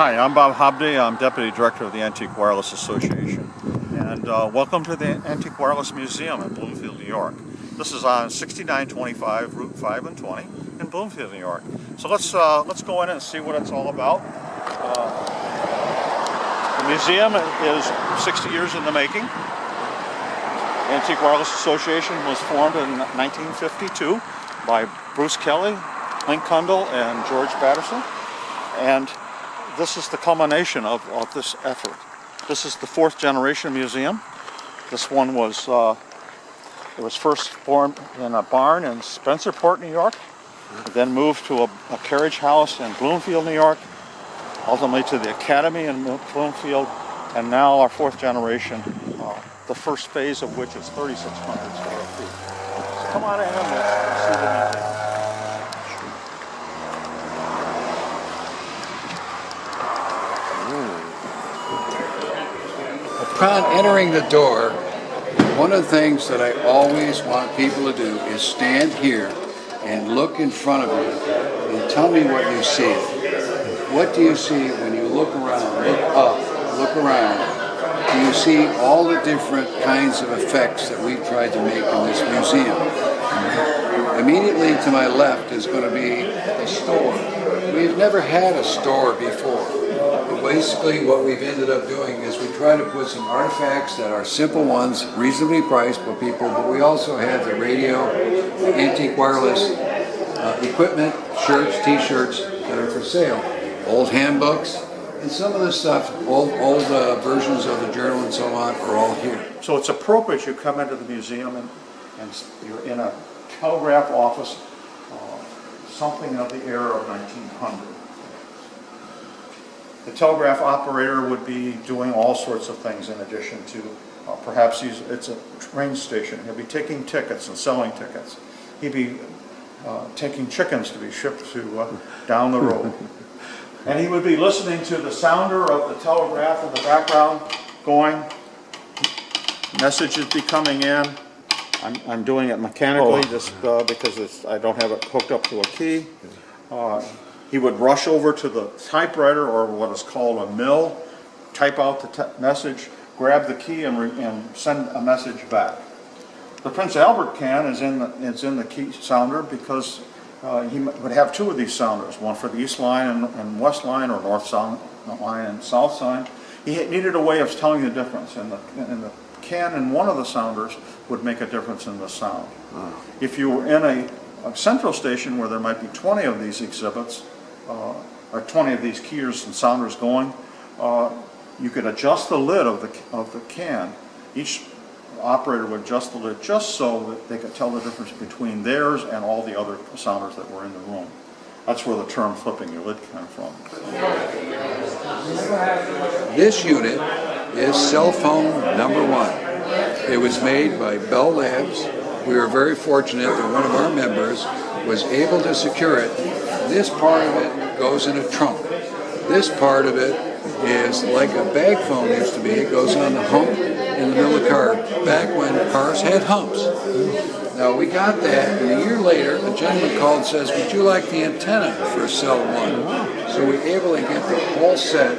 Hi, I'm Bob Hobday. I'm Deputy Director of the Antique Wireless Association. And welcome to the Antique Wireless Museum in Bloomfield, New York. This is on 6925 Route 5 and 20 in Bloomfield, New York. So let's go in and see what it's all about. The museum is 60 years in the making. The Antique Wireless Association was formed in 1952 by Bruce Kelly, Link Kundle, and George Patterson. And this is the culmination of this effort. This is the fourth generation museum. This one was it was first formed in a barn in Spencerport, New York, then moved to a carriage house in Bloomfield, New York, ultimately to the Academy in Bloomfield, and now our fourth generation, the first phase of which is 3,600 square feet. So come on in and see the museum. Upon entering the door, one of the things that I always want people to do is stand here and look in front of you and tell me what you see. What do you see when you look around, look up, look around? Do you see all the different kinds of effects that we've tried to make in this museum? Immediately to my left is going to be a store. We've never had a store before. Basically what we've ended up doing is we try to put some artifacts that are simple ones, reasonably priced for people, but we also have the radio, the antique wireless equipment, shirts, t-shirts that are for sale, old handbooks, and some of the stuff, old versions of the journal and so on are all here. So it's appropriate you come into the museum and you're in a telegraph office, something of the era of 1900. The telegraph operator would be doing all sorts of things in addition to perhaps it's a train station. He'll be taking tickets and selling tickets. He'd be taking chickens to be shipped to down the road. And he would be listening to the sounder of the telegraph in the background going. Message would be coming in. I'm doing it mechanically just because I don't have it hooked up to a key. He would rush over to the typewriter, or what is called a mill, type out the message, grab the key, and send a message back. The Prince Albert can is in the key sounder because he would have two of these sounders, one for the East Line and West Line, or North Line and South Line. He needed a way of telling the difference, and the can in one of the sounders would make a difference in the sound. If you were in a central station where there might be 20 of these exhibits, or 20 of these keyers and sounders going, you could adjust the lid of the can. Each operator would adjust the lid just so that they could tell the difference between theirs and all the other sounders that were in the room. That's where the term flipping your lid came from. This unit is cell phone number 1. It was made by Bell Labs. We were very fortunate that one of our members was able to secure it. This part of it goes in a trunk. This part of it is like a bag phone used to be. It goes on the hump in the middle of the car, back when cars had humps. Now we got that, and a year later, a gentleman called and says, would you like the antenna for cell 1? So we were able to get the whole set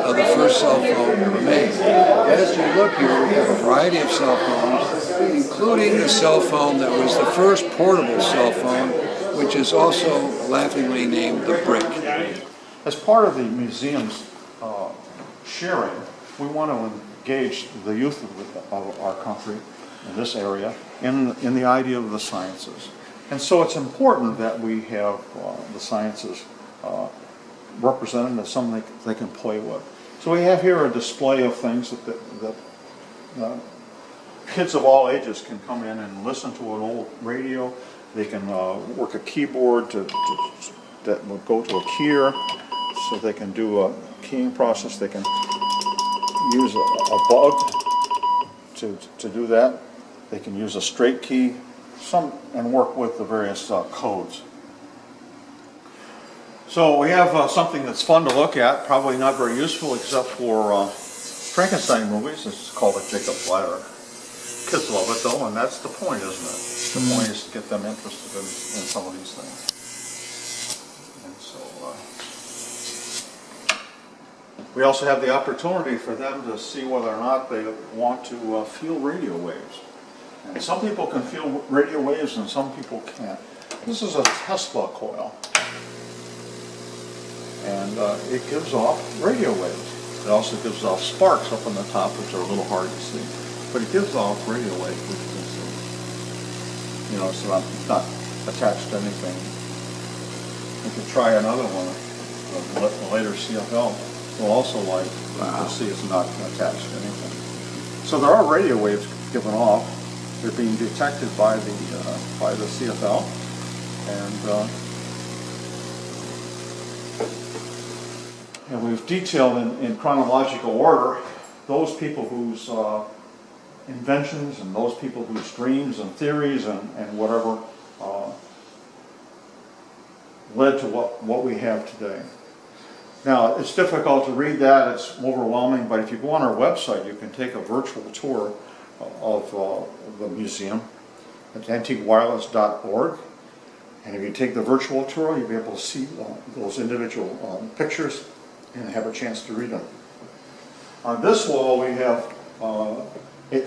of the first cell phone ever made. As you look here, we have a variety of cell phones, including the cell phone that was the first portable cell phone, which is also laughingly named the Brick. As part of the museum's sharing, we want to engage the youth of our country in this area in the idea of the sciences. And so it's important that we have the sciences represented as something they can play with. So we have here a display of things that kids of all ages can come in and listen to an old radio. They can work a keyboard that will go to a keyer, so they can do a keying process. They can use a bug to do that. They can use a straight key, and work with the various codes. So we have something that's fun to look at, probably not very useful except for Frankenstein movies. It's called a Jacob's Ladder. Kids love it though, and that's the point, isn't it? The point is to get them interested in some of these things. And so We also have the opportunity for them to see whether or not they want to feel radio waves. And some people can feel radio waves and some people can't. This is a Tesla coil. And it gives off radio waves. It also gives off sparks up on the top, which are a little hard to see. But it gives off radio waves, which you can see. You know, so it's not attached to anything. We could try another one, a later CFL. Will also like, you can see it's not attached to anything. So there are radio waves given off. They're being detected by the CFL, and we've detailed in chronological order those people whose inventions and those people whose dreams and theories and whatever led to what we have today. Now, it's difficult to read that, it's overwhelming, but if you go on our website, you can take a virtual tour of the museum at antiquewireless.org. And if you take the virtual tour, you'll be able to see those individual pictures and have a chance to read them. On this wall, we have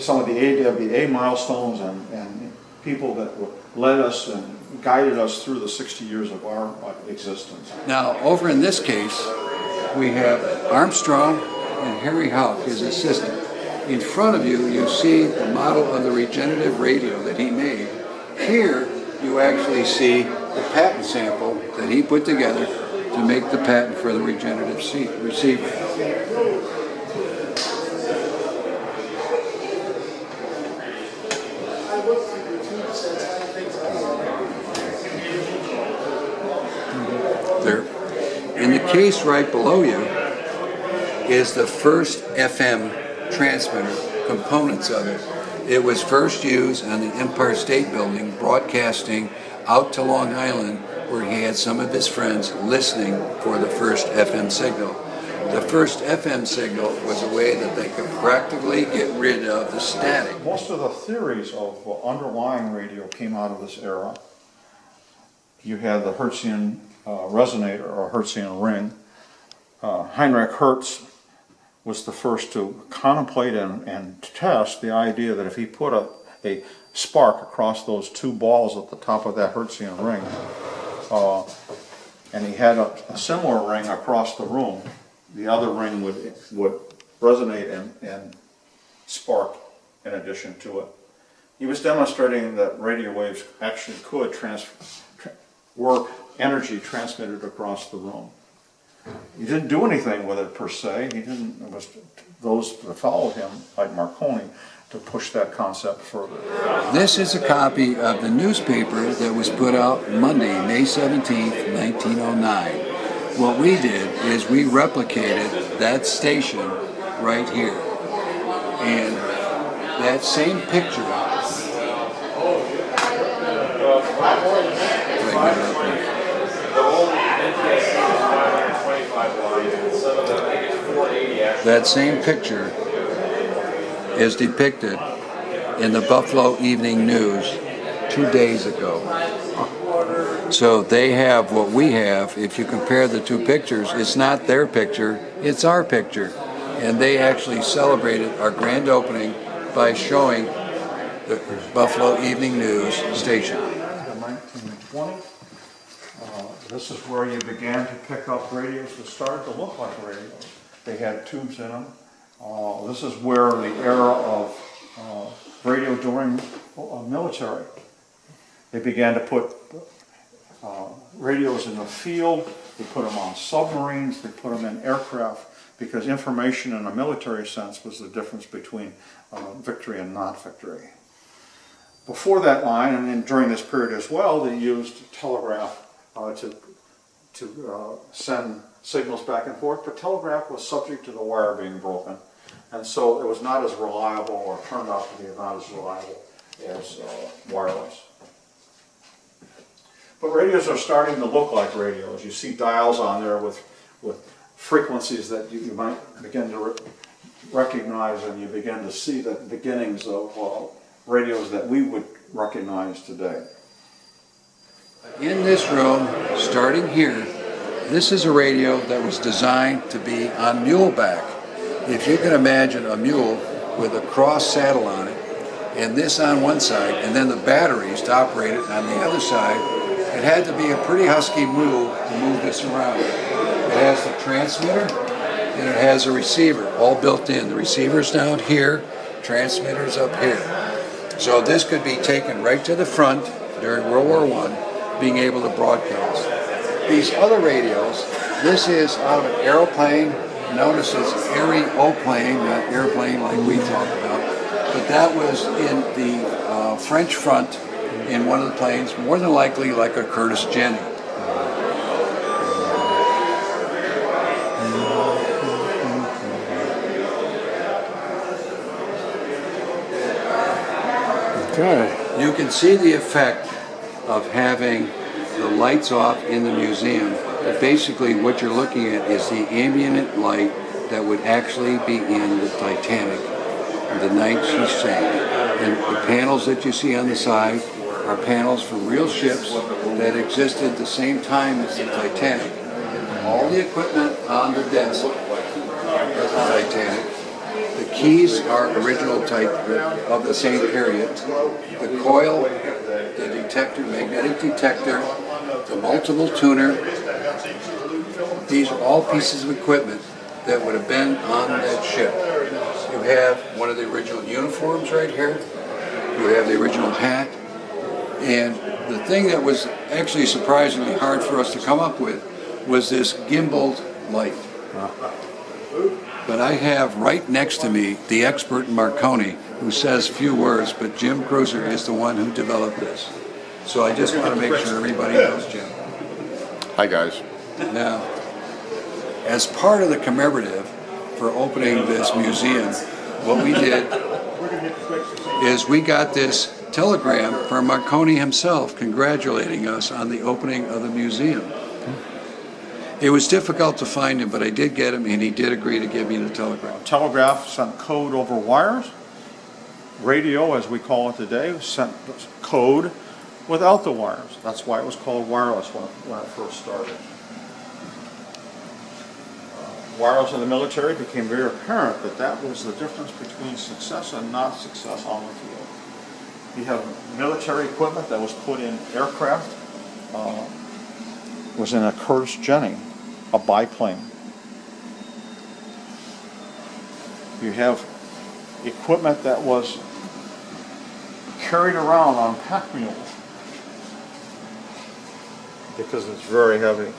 some of the AWA milestones and people that led us and guided us through the 60 years of our existence. Now, over in this case, we have Armstrong and Harry Houck, his assistant. In front of you, you see the model of the regenerative radio that he made. Here, you actually see the patent sample that he put together to make the patent for the regenerative receiver. There. In the case right below you is the first FM transmitter, components of it. It was first used on the Empire State Building, broadcasting out to Long Island, where he had some of his friends listening for the first FM signal. The first FM signal was a way that they could practically get rid of the static. Most of the theories of underlying radio came out of this era. You had the Hertzian Resonator, or Hertzian ring. Heinrich Hertz was the first to contemplate and test the idea that if he put a spark across those two balls at the top of that Hertzian ring, and he had a similar ring across the room, the other ring would resonate and spark in addition to it. He was demonstrating that radio waves actually could were energy transmitted across the room. He didn't do anything with it per se. He didn't. It was those that followed him, like Marconi, to push that concept further. This is a copy of the newspaper that was put out Monday, May 17th, 1909. What we did is we replicated that station right here. And that same picture, that same picture is depicted in the Buffalo Evening News 2 days ago. So they have what we have. If you compare the two pictures, it's not their picture, it's our picture. And they actually celebrated our grand opening by showing the Buffalo Evening News station. In 1920, this is where you began to pick up radios that started to look like radios. They had tubes in them. This is where the era of radio during military. They began to put radios in the field. They put them on submarines. They put them in aircraft because information in a military sense was the difference between victory and not victory. Before that line, and then during this period as well, they used telegraph to send signals back and forth, but telegraph was subject to the wire being broken, and so it was not as reliable, or turned out to be not as reliable as wireless. But radios are starting to look like radios. You see dials on there with frequencies that you might begin to recognize, and you begin to see the beginnings of radios that we would recognize today. In this room, starting here, This is a radio that was designed to be on muleback. If you can imagine a mule with a cross saddle on it, and this on one side, and then the batteries to operate it on the other side, it had to be a pretty husky mule to move this around. It has the transmitter, and it has a receiver, all built in. The receiver's down here, transmitter's up here. So this could be taken right to the front during World War I, being able to broadcast. These other radios, this is out of an aeroplane, notice it's aeroplane, not airplane like we talk about, but that was in the French front in one of the planes, more than likely like a Curtis Jenny. Okay. You can see the effect of having the lights off in the museum. But basically what you're looking at is the ambient light that would actually be in the Titanic the night she sank. And the panels that you see on the side are panels for real ships that existed the same time as the Titanic. All the equipment on the desk of the Titanic. The keys are original type of the same period. The coil, the detector, magnetic detector, the multiple tuner. These are all pieces of equipment that would have been on that ship. You have one of the original uniforms right here. You have the original hat. And the thing that was actually surprisingly hard for us to come up with was this gimbaled light. But I have right next to me the expert in Marconi, who says few words, but Jim Cruiser is the one who developed this. So I just want to make sure everybody knows Jim. Hi, guys. Now, as part of the commemorative for opening this museum, what we did is we got this telegram from Marconi himself congratulating us on the opening of the museum. It was difficult to find him, but I did get him, and he did agree to give me the telegram. Telegraph sent code over wires. Radio, as we call it today, sent code without the wires. That's why it was called wireless when it first started. Wireless in the military became very apparent that that was the difference between success and not success on the field. You have military equipment that was put in aircraft, was in a Curtis Jenny, a biplane. You have equipment that was carried around on pack mules because it's very heavy.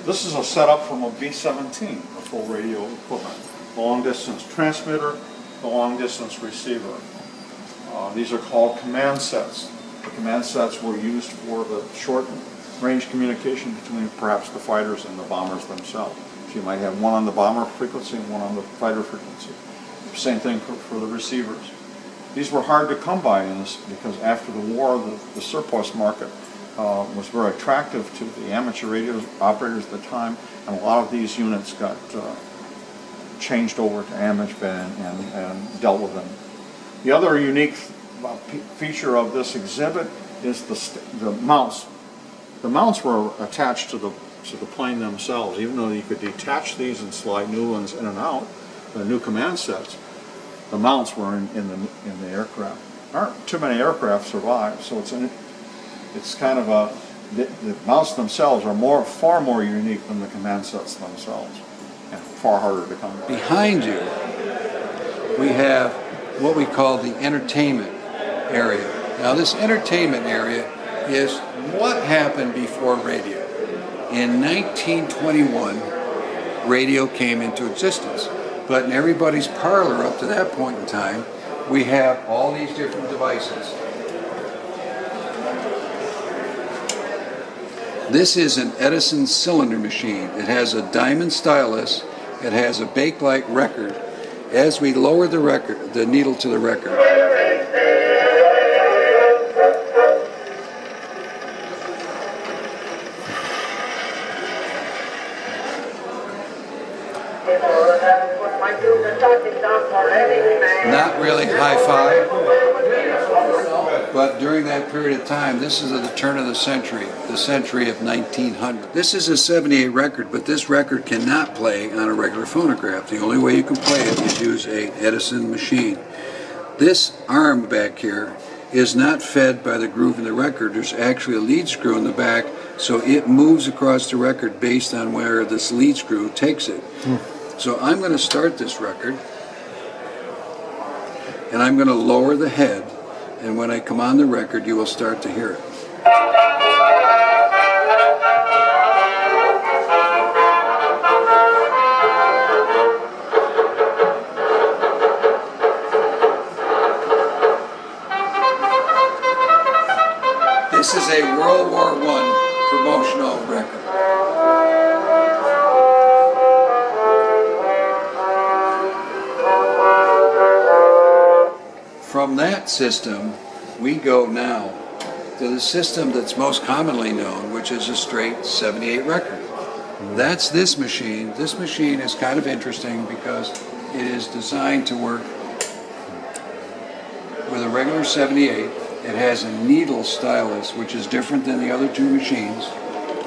This is a setup from a B-17, a full radio equipment. Long distance transmitter, the long distance receiver. These are called command sets. The command sets were used for the short range communication between perhaps the fighters and the bombers themselves. So you might have one on the bomber frequency and one on the fighter frequency. Same thing for the receivers. These were hard to come by in this because after the war, the surplus market was very attractive to the amateur radio operators at the time, and a lot of these units got changed over to Amage-band and dealt with them. The other unique feature of this exhibit is the mounts. The mounts were attached to the plane themselves, even though you could detach these and slide new ones in and out, the new command sets. The mounts were in the aircraft. There aren't too many aircraft survive, so it's kind of a the mounts themselves are far more unique than the command sets themselves, and far harder to come by. Behind you, we have what we call the entertainment area. Now, this entertainment area is what happened before radio. In 1921, radio came into existence, but in everybody's parlor up to that point in time, we have all these different devices. This is an Edison cylinder machine. It has a diamond stylus. It has a Bakelite record. As we lower the needle to the record, not really hi-fi, But during that period of time, this is at the turn of the century of 1900. This is a 78 record, but this record cannot play on a regular phonograph. The only way you can play it is use an Edison machine. This arm back here is not fed by the groove in the record. There's actually a lead screw in the back, so it moves across the record based on where this lead screw takes it. So I'm going to start this record, and I'm going to lower the head, and when I come on the record, you will start to hear it. This is a World War I promotional record. From that system, we go now to the system that's most commonly known, which is a straight 78 record. That's this machine. This machine is kind of interesting because it is designed to work with a regular 78. It has a needle stylus, which is different than the other two machines.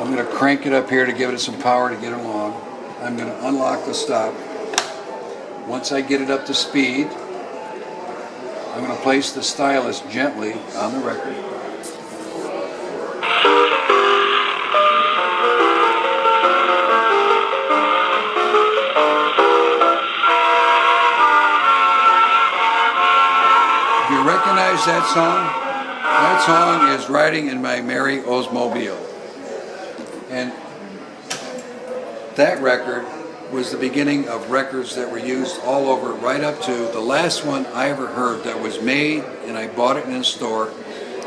I'm going to crank it up here to give it some power to get along. I'm going to unlock the stop. Once I get it up to speed, I'm going to place the stylus gently on the record. If you recognize that song is Riding in My Merry Oldsmobile. And that record was the beginning of records that were used all over, right up to the last one I ever heard that was made, and I bought it in a store,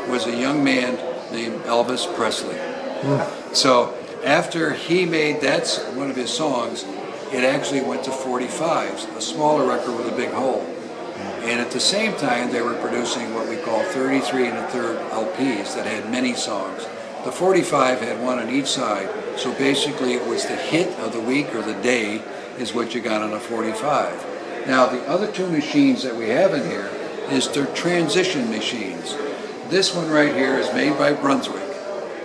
was a young man named Elvis Presley. So after he made that one of his songs, it actually went to 45s, a smaller record with a big hole. And at the same time, they were producing what we call 33 1/3 LPs that had many songs. The 45 had one on each side, so basically it was the hit of the week or the day is what you got on a 45. Now the other two machines that we have in here is their transition machines. This one right here is made by Brunswick,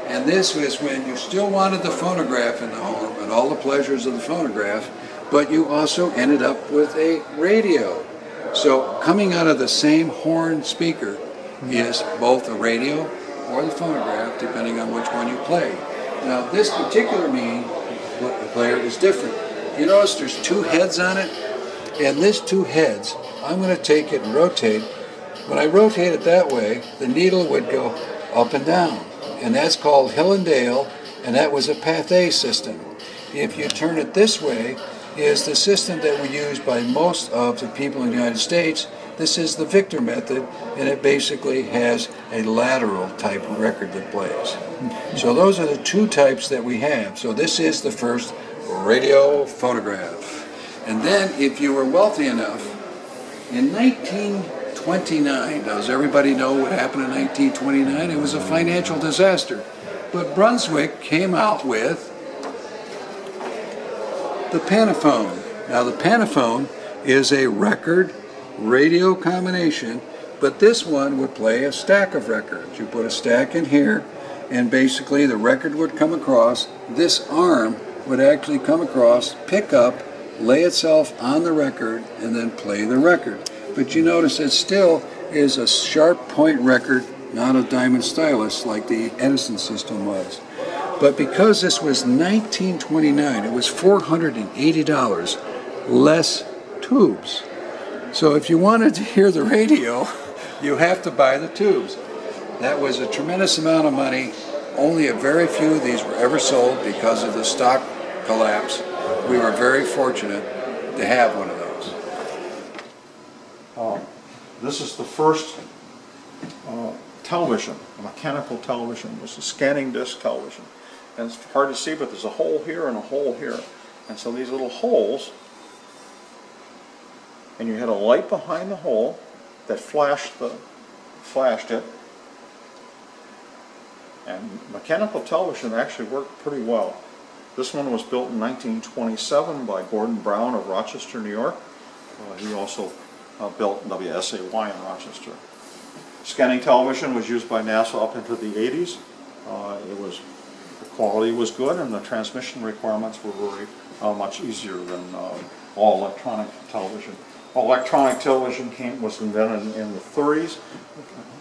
and this was when you still wanted the phonograph in the home and all the pleasures of the phonograph, but you also ended up with a radio. So coming out of the same horn speaker is both a radio or the phonograph, depending on which one you play. Now this particular player is different. You notice there's two heads on it, and this two heads, I'm going to take it and rotate. When I rotate it that way, the needle would go up and down, and that's called Hill and Dale, and that was a Pathé system. If you turn it this way, is the system that we use by most of the people in the United States. This is the Victor method, and it basically has a lateral type of record that plays. So those are the two types that we have. So this is the first radio phonograph. And then if you were wealthy enough, in 1929, does everybody know what happened in 1929? It was a financial disaster. But Brunswick came out with the Penta Phone. Now the Penta Phone is a record radio combination, but this one would play a stack of records. You put a stack in here, and basically the record would come across. This arm would actually come across, pick up, lay itself on the record, and then play the record. But you notice it still is a sharp point record, not a diamond stylus like the Edison system was. But because this was 1929, it was $480 less tubes. So if you wanted to hear the radio, you have to buy the tubes. That was a tremendous amount of money. Only a very few of these were ever sold because of the stock collapse. We were very fortunate to have one of those. This is the first television, a mechanical television. It was a scanning disc television. And it's hard to see, but there's a hole here and a hole here. And so these little holes, and you had a light behind the hole that flashed it. And mechanical television actually worked pretty well. This one was built in 1927 by Gordon Brown of Rochester, New York. He also built WSAY in Rochester. Scanning television was used by NASA up into the 80s. The quality was good, and the transmission requirements were very much easier than all electronic television. Electronic television was invented in the 30s.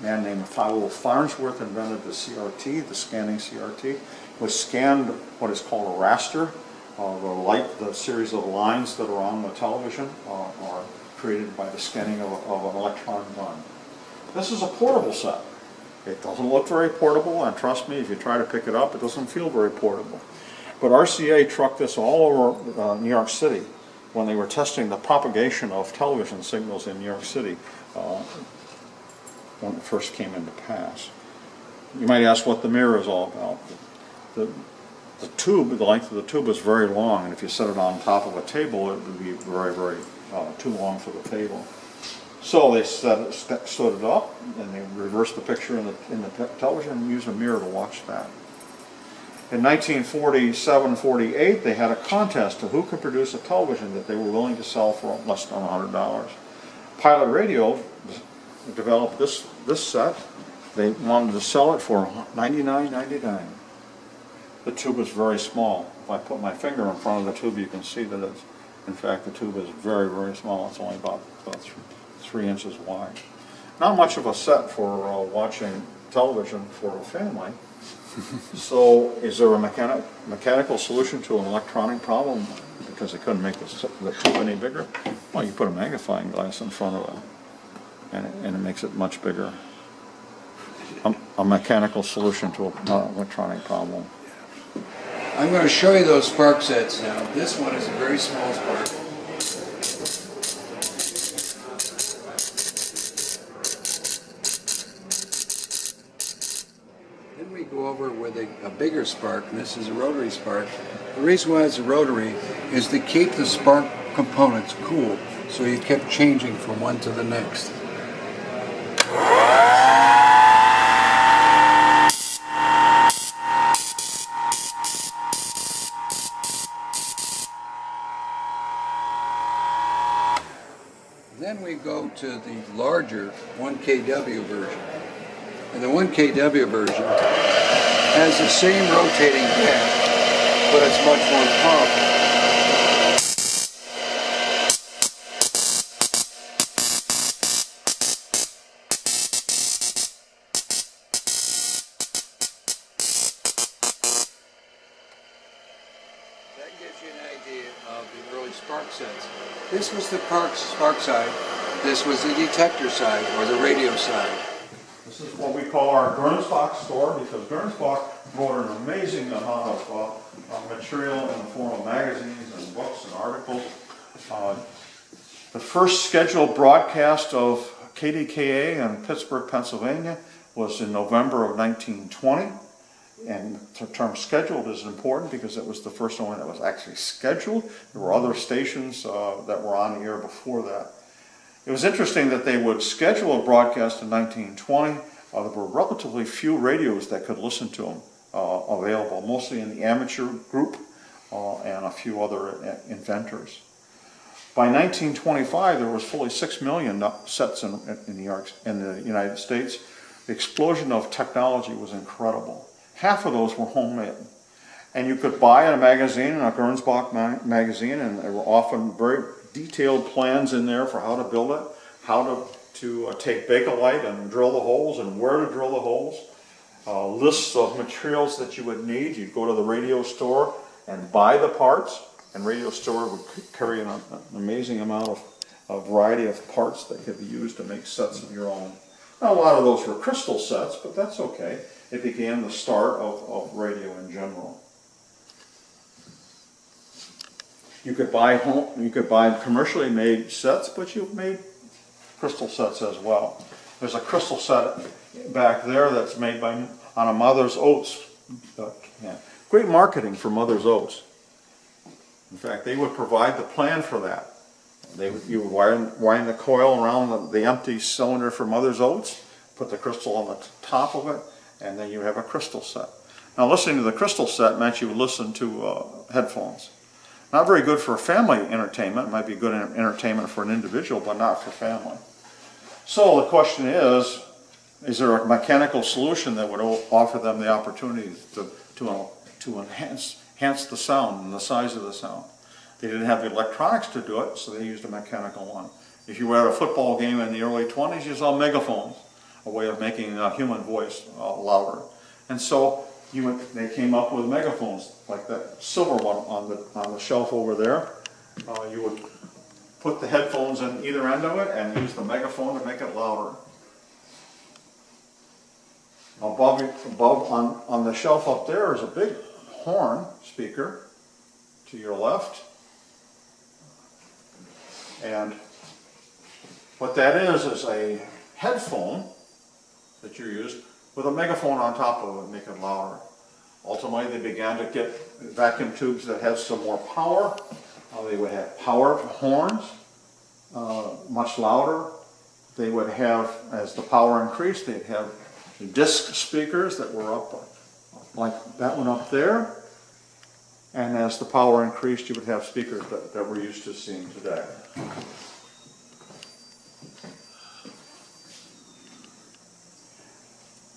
A man named Philo Farnsworth invented the CRT, the scanning CRT. It was scanned what is called a raster. The series of lines that are on the television are created by the scanning of an electron gun. This is a portable set. It doesn't look very portable, and trust me, if you try to pick it up, it doesn't feel very portable. But RCA trucked this all over New York City when they were testing the propagation of television signals in New York City when it first came into pass. You might ask what the mirror is all about. The tube, the length of the tube is very long, and if you set it on top of a table, it would be very, very too long for the table. So they stood it up, and they reversed the picture in the television and used a mirror to watch that. In 1947-48, they had a contest to who could produce a television that they were willing to sell for less than $100. Pilot Radio developed this set. They wanted to sell it for $99.99. The tube is very small. If I put my finger in front of the tube, you can see that it's, in fact, the tube is very, very small. It's only about 3 inches wide. Not much of a set for watching television for a family. So is there a mechanical solution to an electronic problem because they couldn't make the tube any bigger? Well, you put a magnifying glass in front of it, and it makes it much bigger. A mechanical solution to an electronic problem. I'm going to show you those spark sets now. This one is a very small spark. Then we go over with a bigger spark, and this is a rotary spark. The reason why it's a rotary is to keep the spark components cool, so you kept changing from one to the next. Then we go to the larger 1 kW version. And the 1 kW version has the same rotating pad, but it's much more powerful. That gives you an idea of the early spark sets. This was the spark side, this was the detector side, or the radio side. This is what we call our Gernsbach store, because Gernsbach wrote an amazing amount of material in the form of magazines and books and articles. The first scheduled broadcast of KDKA in Pittsburgh, Pennsylvania was in November of 1920. And the term scheduled is important because it was the first one that was actually scheduled. There were other stations that were on the air before that. It was interesting that they would schedule a broadcast in 1920. There were relatively few radios that could listen to them available, mostly in the amateur group and a few other inventors. By 1925, there was fully 6 million sets in the United States. The explosion of technology was incredible. Half of those were homemade. And you could buy a magazine, a Gernsbach magazine, and there were often very detailed plans in there for how to build it, how to take Bakelite and drill the holes and where to drill the holes, lists of materials that you would need. You'd go to the radio store and buy the parts, and radio store would carry an amazing amount of variety of parts that could be used to make sets of your own. Now, a lot of those were crystal sets, but that's okay. It began the start of radio in general. You could buy commercially made sets, but you made crystal sets as well. There's a crystal set back there that's made on a Mother's Oats. Great marketing for Mother's Oats. In fact, they would provide the plan for that. You would wind the coil around the empty cylinder for Mother's Oats, put the crystal on the top of it, and then you have a crystal set. Now, listening to the crystal set meant you would listen to headphones. Not very good for family entertainment. It might be good entertainment for an individual, but not for family. So the question is, is there a mechanical solution that would offer them the opportunity to enhance the sound and the size of the sound? They didn't have the electronics to do it, so they used a mechanical one. If you were at a football game in the early 20s, you saw megaphones, a way of making a human voice louder. And so they came up with megaphones, like that silver one on the shelf over there. You would put the headphones in either end of it and use the megaphone to make it louder. Above on the shelf up there is a big horn speaker to your left. And what that is a headphone that you use with a megaphone on top of it to make it louder. Ultimately, they began to get vacuum tubes that had some more power. They would have power horns, much louder. They would have, as the power increased, they'd have disc speakers that were up like that one up there. And as the power increased, you would have speakers that we're used to seeing today.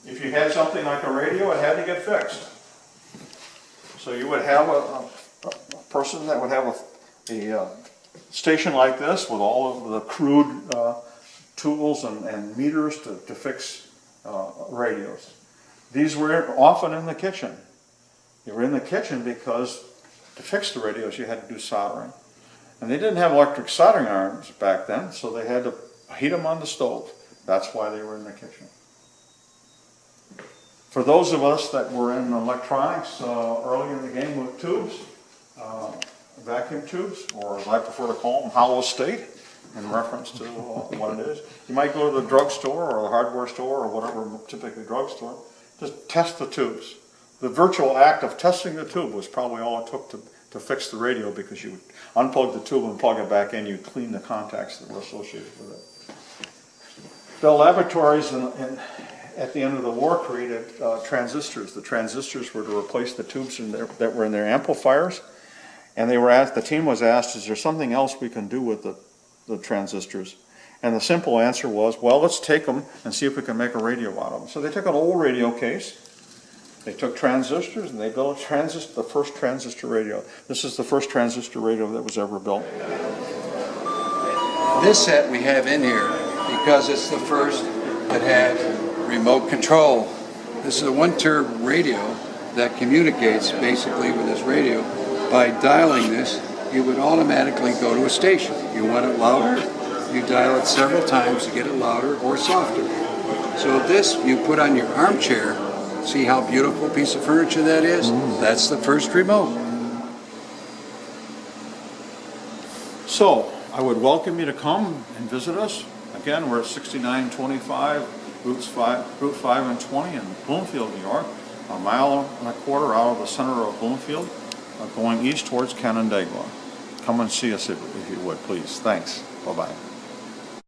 If you had something like a radio, it had to get fixed. So you would have a person that would have a station like this with all of the crude tools and meters to fix radios. These were often in the kitchen. They were in the kitchen because to fix the radios you had to do soldering. And they didn't have electric soldering irons back then, so they had to heat them on the stove. That's why they were in the kitchen. For those of us that were in electronics early in the game with tubes, vacuum tubes, or as I prefer to call them, hollow state, in reference to what it is. You might go to the drugstore or the hardware store or whatever, typically drugstore, just test the tubes. The virtual act of testing the tube was probably all it took to fix the radio, because you would unplug the tube and plug it back in, you'd clean the contacts that were associated with it. The laboratories at the end of the war created transistors. The transistors were to replace the tubes that were in their amplifiers, and the team was asked, is there something else we can do with the transistors? And the simple answer was, well, let's take them and see if we can make a radio out of them. So they took an old radio case, they took transistors, and they built the first transistor radio. This is the first transistor radio that was ever built. This set we have in here because it's the first that had remote control. This is a one-tier radio that communicates basically with this radio. By dialing this, you would automatically go to a station. You want it louder, you dial it several times to get it louder or softer. So this you put on your armchair. See how beautiful a piece of furniture that is? That's the first remote. So, I would welcome you to come and visit us. Again, we're at 6925 Route 5 and 20 in Bloomfield, New York, a mile and a quarter out of the center of Bloomfield, going east towards Canandaigua. Come and see us if you would, please. Thanks. Bye-bye.